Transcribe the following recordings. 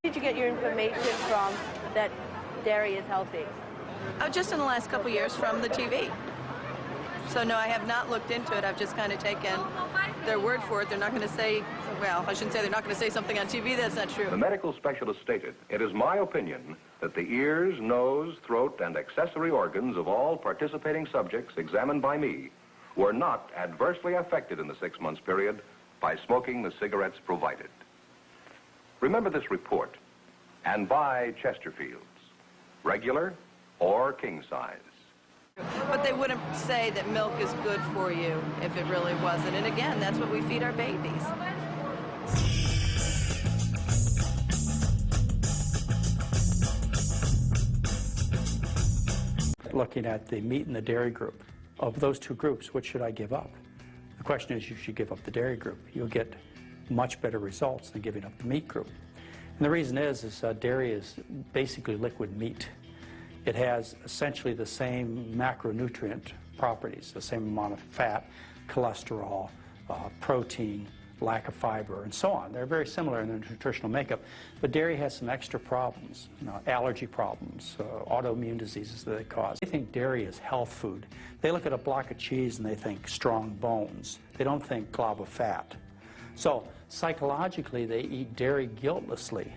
Where did you get your information from that dairy is healthy? Just in the last couple years from the TV. So no, I have not looked into it. I've just kind of taken their word for it. They're not going to say, well, I shouldn't say they're not going to say something on TV that's not true. The medical specialist stated, "It is my opinion that the ears, nose, throat, and accessory organs of all participating subjects examined by me were not adversely affected in the 6 months period by smoking the cigarettes provided." Remember this report and buy Chesterfields, regular or king size. But they wouldn't say that milk is good for you if it really wasn't. And again, that's what we feed our babies. Looking at the meat and the dairy group, of those two groups, which should I give up? The question is, you should give up the dairy group. You'll get much better results than giving up the meat group. And the reason is dairy is basically liquid meat. It has essentially the same macronutrient properties, the same amount of fat, cholesterol, protein, lack of fiber, and so on. They're very similar in their nutritional makeup, but dairy has some extra problems, allergy problems, autoimmune diseases that it causes. They think dairy is health food. They look at a block of cheese and they think strong bones. They don't think glob of fat. So psychologically, they eat dairy guiltlessly,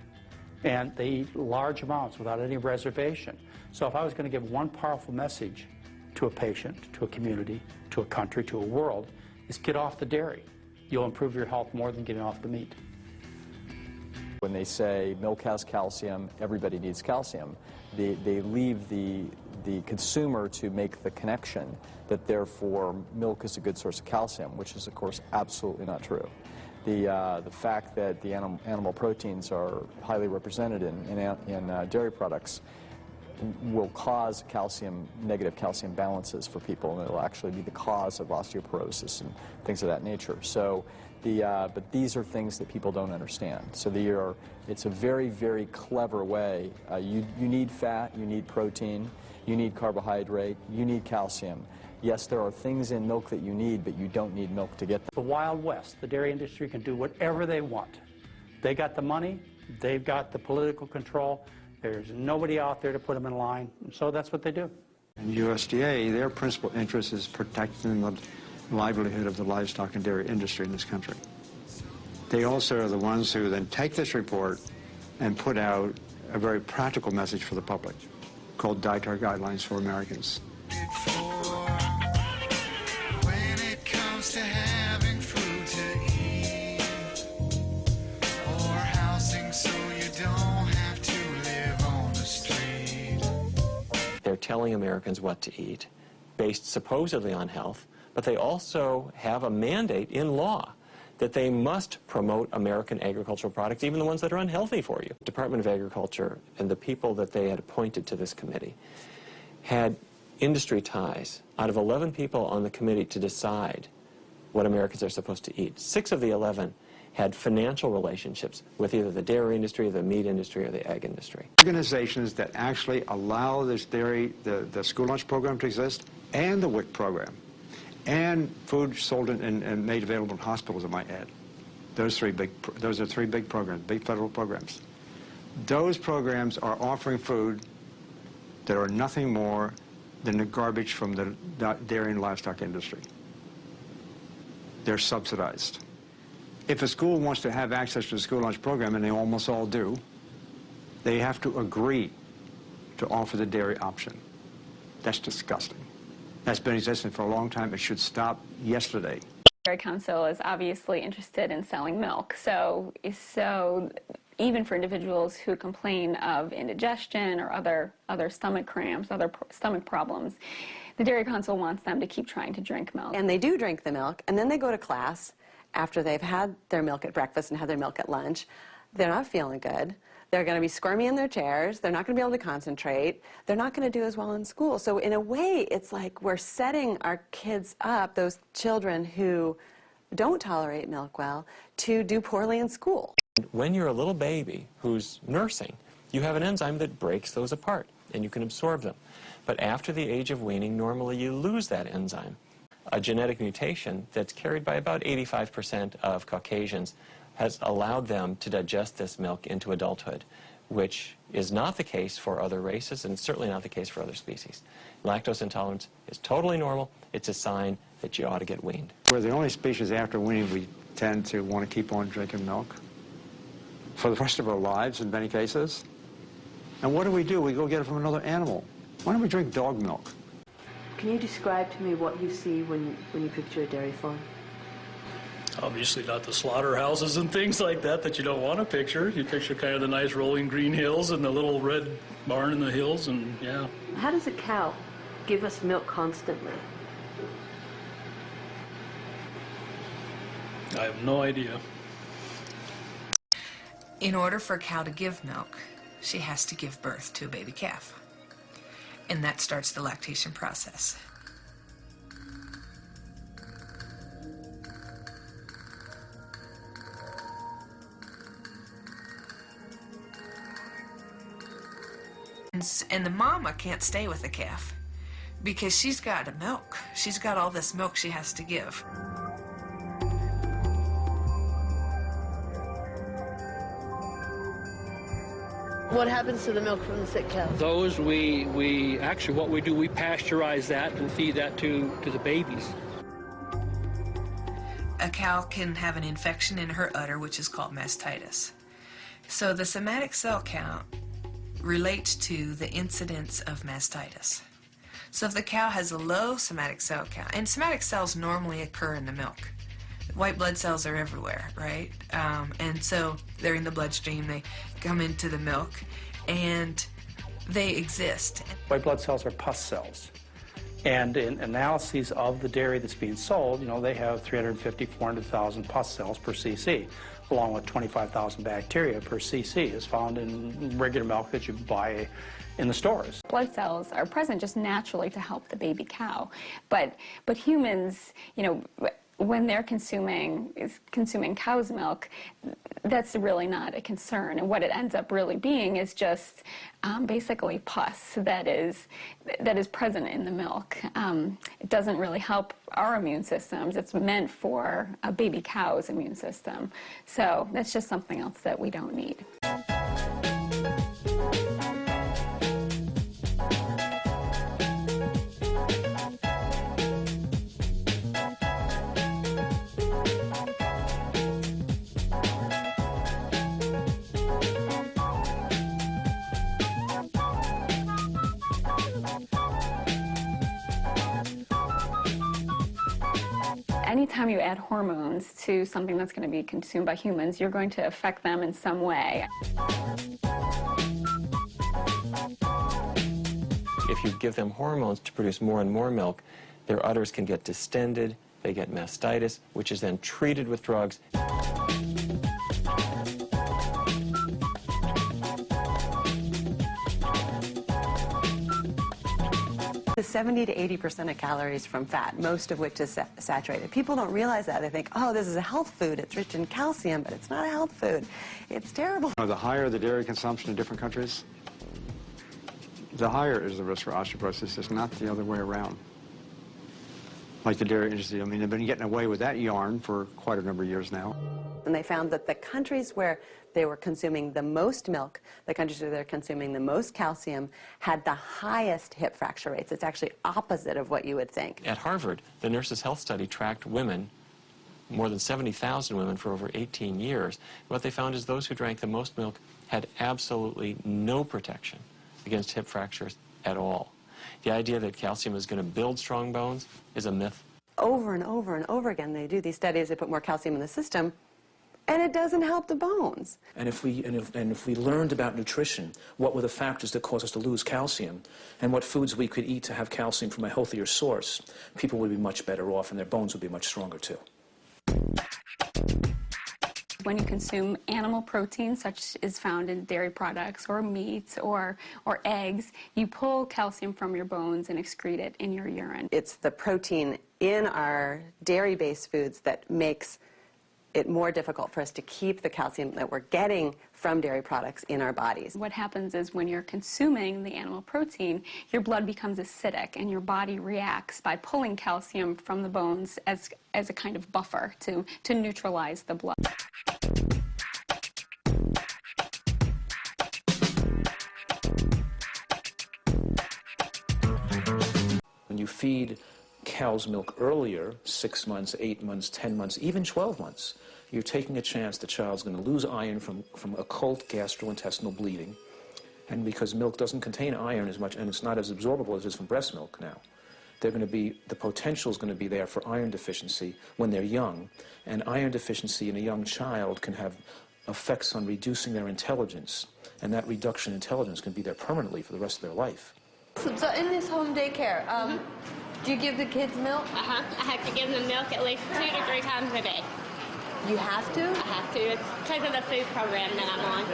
and they eat large amounts without any reservation. So if I was going to give one powerful message to a patient, to a community, to a country, to a world, is get off the dairy. You'll improve your health more than getting off the meat. When they say milk has calcium, everybody needs calcium, they leave the consumer to make the connection that therefore milk is a good source of calcium, which is of course absolutely not true. The fact that the animal proteins are highly represented in dairy products will cause negative calcium balances for people, and it'll actually be the cause of osteoporosis and things of that nature. So, but these are things that people don't understand. So it's a very, very clever way. You need fat, you need protein, you need carbohydrate, you need calcium. Yes, there are things in milk that you need, but you don't need milk to get them. The Wild West, the dairy industry can do whatever they want. They got the money, they've got the political control. There's nobody out there to put them in line, so that's what they do. And USDA, their principal interest is protecting the livelihood of the livestock and dairy industry in this country. They also are the ones who then take this report and put out a very practical message for the public called Dietary Guidelines for Americans. They're telling Americans what to eat, based supposedly on health, but they also have a mandate in law that they must promote American agricultural products, even the ones that are unhealthy for you. The Department of Agriculture and the people that they had appointed to this committee had industry ties. Out of 11 people on the committee to decide what Americans are supposed to eat, 6 of the 11 had financial relationships with either the dairy industry, the meat industry, or the egg industry. Organizations that actually allow this dairy, the school lunch program to exist, and the WIC program, and food sold and made available in hospitals, I might add. Those are three big programs, big federal programs. Those programs are offering food that are nothing more than the garbage from the dairy and livestock industry. They're subsidized. If a school wants to have access to the school lunch program, and they almost all do, they have to agree to offer the dairy option. That's disgusting. That's been existing for a long time. It should stop yesterday. The Dairy Council is obviously interested in selling milk. So even for individuals who complain of indigestion or other stomach cramps, other stomach problems, the Dairy Council wants them to keep trying to drink milk. And they do drink the milk, and then they go to class after they've had their milk at breakfast and had their milk at lunch. They're not feeling good. They're going to be squirmy in their chairs. They're not going to be able to concentrate. They're not going to do as well in school. So in a way, it's like we're setting our kids up, those children who don't tolerate milk well, to do poorly in school. When you're a little baby who's nursing, you have an enzyme that breaks those apart, and you can absorb them. But after the age of weaning, normally you lose that enzyme. A genetic mutation that's carried by about 85% of Caucasians has allowed them to digest this milk into adulthood, which is not the case for other races and certainly not the case for other species. Lactose intolerance is totally normal. It's a sign that you ought to get weaned. We're the only species after weaning we tend to want to keep on drinking milk for the rest of our lives in many cases. And what do? We go get it from another animal. Why don't we drink dog milk? Can you describe to me what you see when you picture a dairy farm? Obviously not the slaughterhouses and things like that you don't want to picture. You picture kind of the nice rolling green hills and the little red barn in the hills, and yeah. How does a cow give us milk constantly? I have no idea. In order for a cow to give milk, she has to give birth to a baby calf. And that starts the lactation process. And the mama can't stay with the calf because she's got to milk. She's got all this milk she has to give. What happens to the milk from the sick cows? Those actually what we do, we pasteurize that and feed that to the babies. A cow can have an infection in her udder, which is called mastitis. So the somatic cell count relates to the incidence of mastitis. So if the cow has a low somatic cell count, and somatic cells normally occur in the milk. White blood cells are everywhere, right? And so they're in the bloodstream, they come into the milk, and they exist. White blood cells are pus cells. And in analyses of the dairy that's being sold, you know, they have 350, 400,000 pus cells per cc, along with 25,000 bacteria per cc is found in regular milk that you buy in the stores. Blood cells are present just naturally to help the baby cow. But humans, you know, when they're consuming cow's milk, that's really not a concern. And what it ends up really being is just basically pus that is present in the milk. It doesn't really help our immune systems. It's meant for a baby cow's immune system. So that's just something else that we don't need. Anytime you add hormones to something that's going to be consumed by humans, you're going to affect them in some way. If you give them hormones to produce more and more milk, their udders can get distended, they get mastitis, which is then treated with drugs. The 70 to 80% of calories from fat, most of which is saturated. People don't realize that. They think, oh, this is a health food. It's rich in calcium, but it's not a health food. It's terrible. The higher the dairy consumption in different countries, the higher is the risk for osteoporosis. It's not the other way around. Like the dairy industry, I mean, they've been getting away with that yarn for quite a number of years now. And they found that the countries where they were consuming the most milk, the countries where they're consuming the most calcium, had the highest hip fracture rates. It's actually opposite of what you would think. At Harvard, the Nurses' Health Study tracked women, more than 70,000 women for over 18 years. What they found is those who drank the most milk had absolutely no protection against hip fractures at all. The idea that calcium is going to build strong bones is a myth. Over and over and over again, they do these studies, they put more calcium in the system, and it doesn't help the bones. And if we learned about nutrition, what were the factors that cause us to lose calcium, and what foods we could eat to have calcium from a healthier source, people would be much better off, and their bones would be much stronger too. When you consume animal protein, such as found in dairy products or meats or eggs, you pull calcium from your bones and excrete it in your urine. It's the protein in our dairy-based foods that makes it more difficult for us to keep the calcium that we're getting from dairy products in our bodies. What happens is when you're consuming the animal protein, your blood becomes acidic and your body reacts by pulling calcium from the bones as a kind of buffer to neutralize the blood. you feed cow's milk earlier, 6 months, 8 months, 10 months, even 12 months, you're taking a chance the child's going to lose iron from occult gastrointestinal bleeding. And because milk doesn't contain iron as much, and it's not as absorbable as it is from breast milk now, the potential is going to be there for iron deficiency when they're young. And iron deficiency in a young child can have effects on reducing their intelligence. And that reduction in intelligence can be there permanently for the rest of their life. So in this home daycare, do you give the kids milk? I have to give them milk at least 2 to 3 times a day. You have to? I have to. It's because of the food program that I'm on.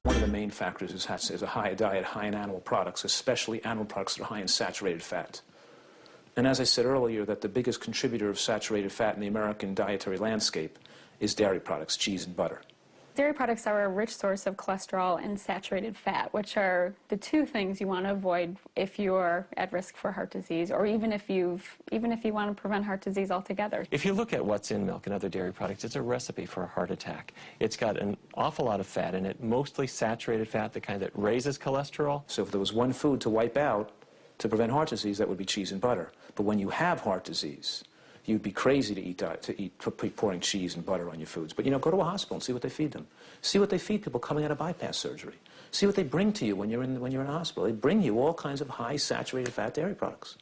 One of the main factors is a high diet high in animal products, especially animal products that are high in saturated fat. And as I said earlier, that the biggest contributor of saturated fat in the American dietary landscape is dairy products, cheese and butter. Dairy products are a rich source of cholesterol and saturated fat, which are the two things you want to avoid if you're at risk for heart disease, or even if you want to prevent heart disease altogether. If you look at what's in milk and other dairy products, it's a recipe for a heart attack. It's got an awful lot of fat in it, mostly saturated fat, the kind that raises cholesterol. So if there was one food to wipe out to prevent heart disease, that would be cheese and butter. But when you have heart disease, you'd be crazy to pouring cheese and butter on your foods. But, go to a hospital and see what they feed them. See what they feed people coming out of bypass surgery. See what they bring to you when you're in a hospital. They bring you all kinds of high saturated fat dairy products.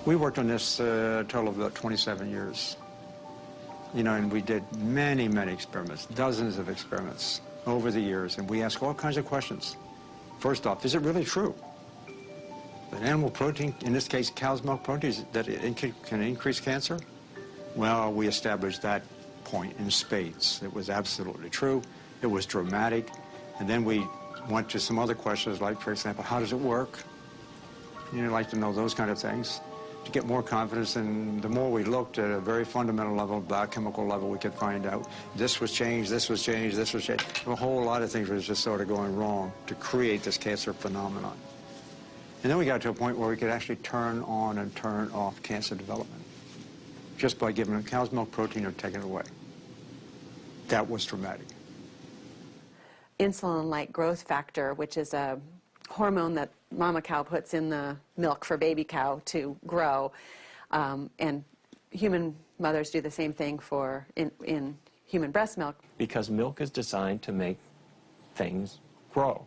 We worked on this a total of about 27 years. And we did many, many experiments, dozens of experiments over the years, and we ask all kinds of questions. First off, is it really true that animal protein, in this case cow's milk protein, that it can increase cancer? Well, we established that point in spades. It was absolutely true. It was dramatic. And then we went to some other questions, like, for example, how does it work? You'd like to know those kind of things to get more confidence, and the more we looked at a very fundamental level, biochemical level, we could find out this was changed, this was changed, this was changed. A whole lot of things was just sort of going wrong to create this cancer phenomenon. And then we got to a point where we could actually turn on and turn off cancer development just by giving them cow's milk protein or taking it away. That was dramatic. Insulin-like growth factor, which is a hormone that mama cow puts in the milk for baby cow to grow, and human mothers do the same thing in human breast milk. Because milk is designed to make things grow.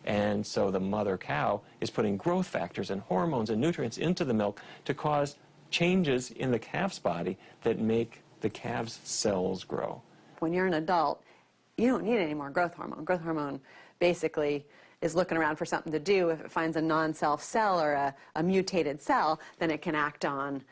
And so the mother cow is putting growth factors and hormones and nutrients into the milk to cause changes in the calf's body that make the calf's cells grow. When you're an adult, you don't need any more growth hormone. Growth hormone basically is looking around for something to do. If it finds a non-self cell or a mutated cell, then it can act on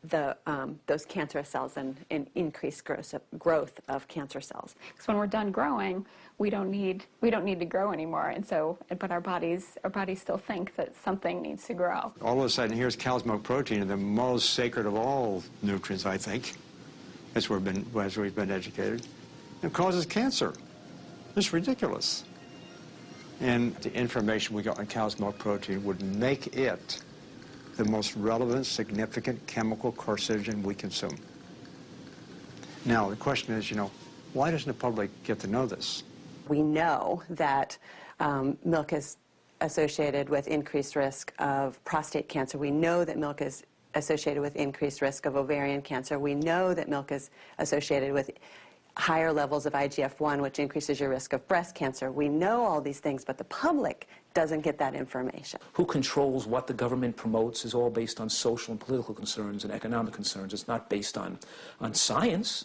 those cancerous cells and increase growth of cancer cells. Because when we're done growing, we don't need to grow anymore, and so but our bodies still think that something needs to grow. All of a sudden, here's cow's milk protein, the most sacred of all nutrients, I think, as we've been educated. It causes cancer. It's ridiculous. And the information we got on cow's milk protein would make it the most relevant, significant chemical carcinogen we consume. Now, the question is, why doesn't the public get to know this? We know that milk is associated with increased risk of prostate cancer. We know that milk is associated with increased risk of ovarian cancer. We know that milk is associated with higher levels of IGF-1, which increases your risk of breast cancer. We know all these things, but the public doesn't get that information. Who controls what the government promotes is all based on social and political concerns and economic concerns. It's not based on science.